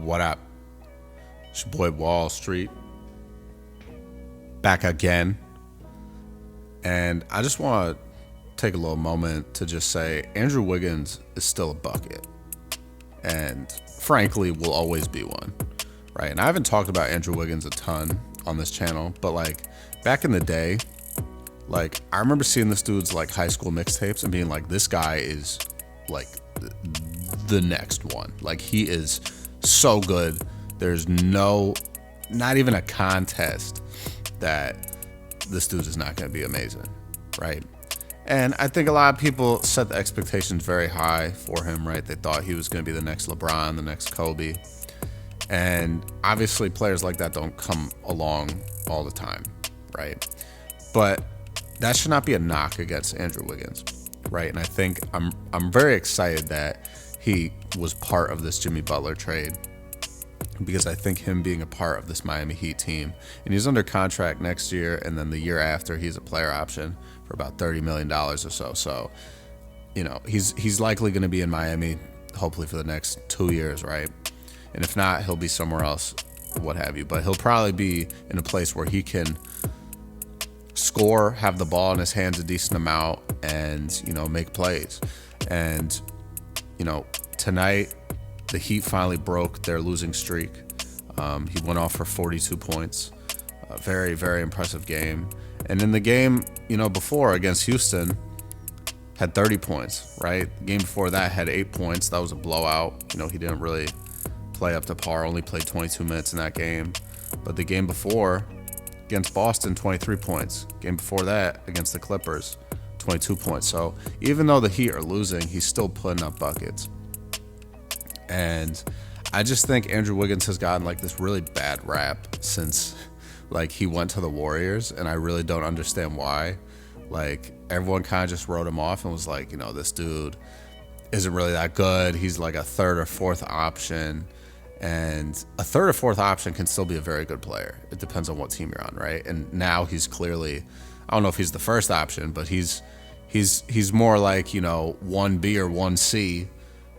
What up? It's your boy Wall Street. Back again. And I just want to take a little moment to just say Andrew Wiggins is still a bucket. And frankly, will always be one. Right? And I haven't talked about Andrew Wiggins a ton on this channel, but like back in the day, like I remember seeing this dude's like high school mixtapes and being like, this guy is like the next one. Like he is so good. There's not even a contest that this dude is not going to be amazing, right? And I think a lot of people set the expectations very high for him, right? They thought he was going to be the next LeBron, the next Kobe. And obviously players like that don't come along all the time, right? But that should not be a knock against Andrew Wiggins, right? And I think I'm very excited that he was part of this Jimmy Butler trade, because I think him being a part of this Miami Heat team, and he's under contract next year, and then the year after he's a player option for about $30 million or so. So, you know, he's likely going to be in Miami hopefully for the next 2 years, right? And if not, he'll be somewhere else, what have you. But he'll probably be in a place where he can score, have the ball in his hands a decent amount, and, you know, make plays. And, you know, tonight, the Heat finally broke their losing streak. He went off for 42 points. A very, very impressive game. And in the game, you know, before against Houston, had 30 points, right? The game before that had 8 points. That was a blowout. You know, he didn't really play up to par, only played 22 minutes in that game. But the game before, against Boston, 23 points. Game before that, against the Clippers, 22 points. So even though the Heat are losing, he's still putting up buckets. And I just think Andrew Wiggins has gotten like this really bad rap since like he went to the Warriors, and I really don't understand why. Like everyone kind of just wrote him off and was like, you know, this dude isn't really that good. He's like a third or fourth option, and a third or fourth option can still be a very good player. It depends on what team you're on, right? And now he's clearly, I don't know if he's the first option, but he's more like, you know, 1B or 1C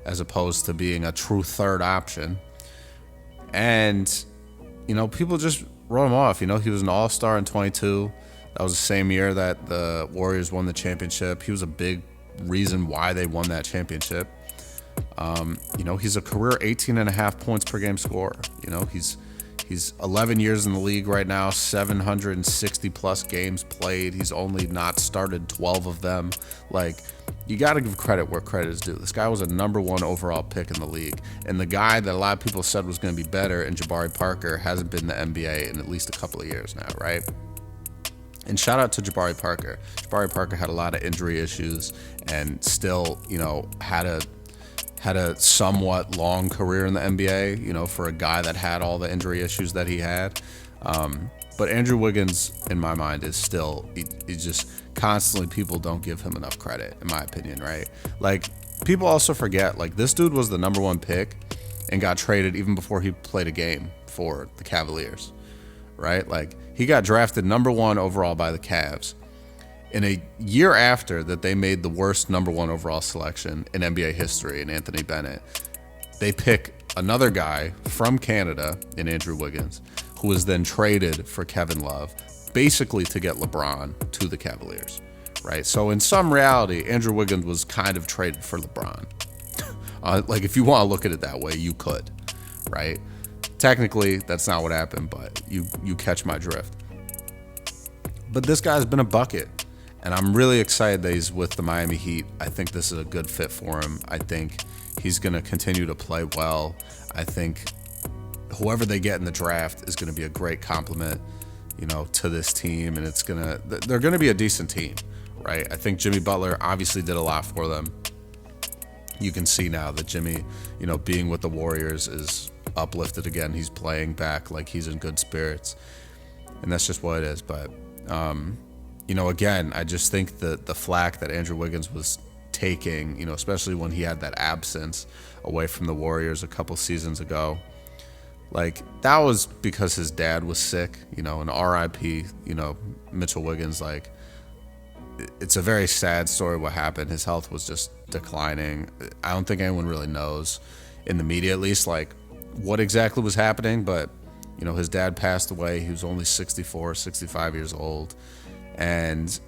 as opposed to being a true third option. And, you know, people just wrote him off. You know, he was an all-star in 22. That was the same year that the Warriors won the championship. He was a big reason why they won that championship. You know, he's a career 18.5 points per game scorer. You know, he's 11 years in the league right now, 760 plus games played. He's only not started 12 of them. Like, you got to give credit where credit is due. This guy was a number 1 overall pick in the league. And the guy that a lot of people said was going to be better, and Jabari Parker, hasn't been in the NBA in at least a couple of years now, right? And shout out to Jabari Parker. Jabari Parker had a lot of injury issues and still, you know, had a somewhat long career in the NBA, you know, for a guy that had all the injury issues that he had. But Andrew Wiggins, in my mind, is still, he's just constantly, people don't give him enough credit, in my opinion, right? Like, people also forget, like, this dude was the number 1 pick and got traded even before he played a game for the Cavaliers, right? Like, he got drafted number 1 overall by the Cavs. In a year after that they made the worst number 1 overall selection in NBA history in Anthony Bennett, they pick another guy from Canada in Andrew Wiggins, who was then traded for Kevin Love, basically to get LeBron to the Cavaliers, right? So in some reality, Andrew Wiggins was kind of traded for LeBron. Like, if you want to look at it that way, you could, right? Technically, that's not what happened, but you catch my drift. But this guy's been a bucket. And I'm really excited that he's with the Miami Heat. I think this is a good fit for him. I think he's going to continue to play well. I think whoever they get in the draft is going to be a great compliment, you know, to this team. And they're going to be a decent team, right? I think Jimmy Butler obviously did a lot for them. You can see now that Jimmy, you know, being with the Warriors is uplifted again. He's playing back like he's in good spirits. And that's just what it is. But, you know, again, I just think that the flack that Andrew Wiggins was taking, you know, especially when he had that absence away from the Warriors a couple seasons ago, like, that was because his dad was sick, you know, and RIP, you know, Mitchell Wiggins. Like, it's a very sad story what happened. His health was just declining. I don't think anyone really knows, in the media at least, like, what exactly was happening, but his dad passed away. He was only 64, 65 years old. And,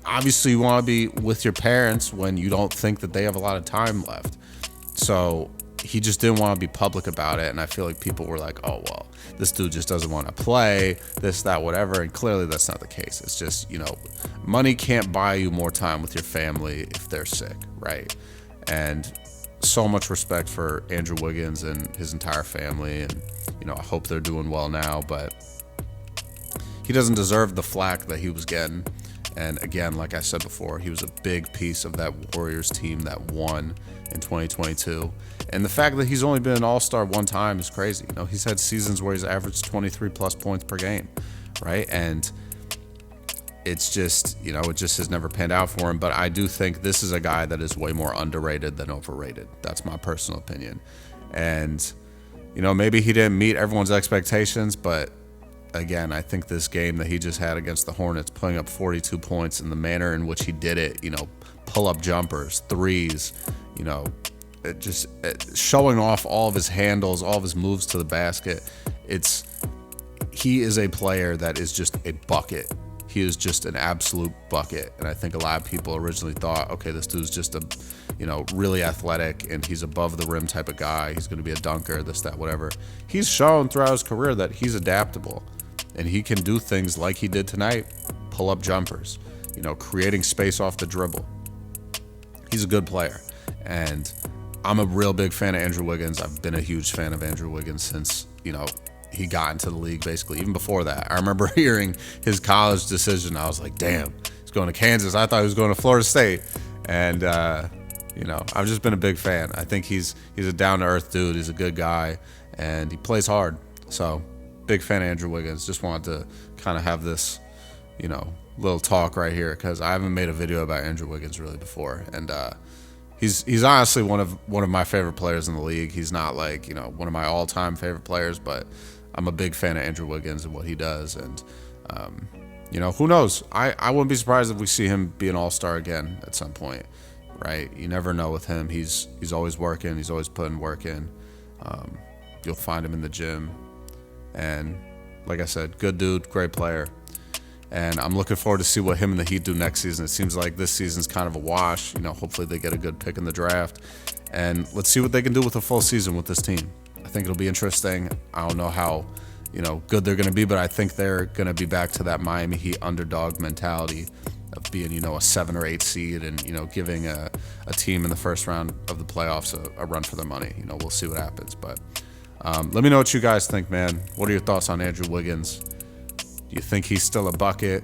obviously you want to be with your parents when you don't think that they have a lot of time left. So he just didn't want to be public about it. And I feel like people were like, oh, well, this dude just doesn't want to play, this, that, whatever. And clearly that's not the case. It's just, money can't buy you more time with your family if they're sick, right? And so much respect for Andrew Wiggins and his entire family. And, I hope they're doing well now, but he doesn't deserve the flack that he was getting. And again, like I said before, he was a big piece of that Warriors team that won in 2022. And the fact that he's only been an all-star one time is crazy. He's had seasons where he's averaged 23 plus points per game, right? And it's just, it just has never panned out for him. But I do think this is a guy that is way more underrated than overrated. That's my personal opinion. And, maybe he didn't meet everyone's expectations, but again, I think this game that he just had against the Hornets, putting up 42 points in the manner in which he did it, pull-up jumpers, threes, showing off all of his handles, all of his moves to the basket. He is a player that is just a bucket. He is just an absolute bucket. And I think a lot of people originally thought, okay, this dude's just a, really athletic and he's above the rim type of guy. He's going to be a dunker, this, that, whatever. He's shown throughout his career that he's adaptable and he can do things like he did tonight, pull up jumpers, creating space off the dribble. He's a good player. And I'm a real big fan of Andrew Wiggins. I've been a huge fan of Andrew Wiggins since, he got into the league, basically. Even before that, I remember hearing his college decision. I was like, damn, he's going to Kansas. I thought he was going to Florida State. And, I've just been a big fan. I think he's a down-to-earth dude. He's a good guy, and he plays hard. So, big fan of Andrew Wiggins. Just wanted to kind of have this, little talk right here because I haven't made a video about Andrew Wiggins really before. And, he's honestly one of my favorite players in the league. He's not like, one of my all-time favorite players, but I'm a big fan of Andrew Wiggins and what he does. And, who knows? I wouldn't be surprised if we see him be an all-star again at some point, right? You never know with him. He's always working. He's always putting work in. You'll find him in the gym. And like I said, good dude, great player. And I'm looking forward to see what him and the Heat do next season. It seems like this season's kind of a wash. Hopefully they get a good pick in the draft. And let's see what they can do with a full season with this team. I think it'll be interesting. I don't know how, good they're going to be, but I think they're going to be back to that Miami Heat underdog mentality of being, a 7 or 8 seed and, giving a team in the first round of the playoffs a run for their money. We'll see what happens. But let me know what you guys think, man. What are your thoughts on Andrew Wiggins? Do you think he's still a bucket?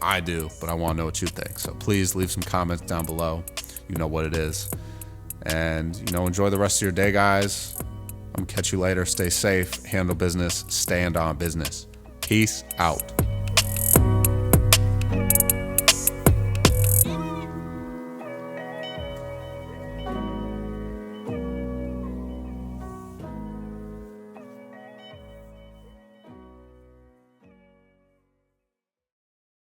I do, but I want to know what you think. So please leave some comments down below. You know what it is. And, enjoy the rest of your day, guys. I'm going to catch you later. Stay safe, handle business, stand on business. Peace out.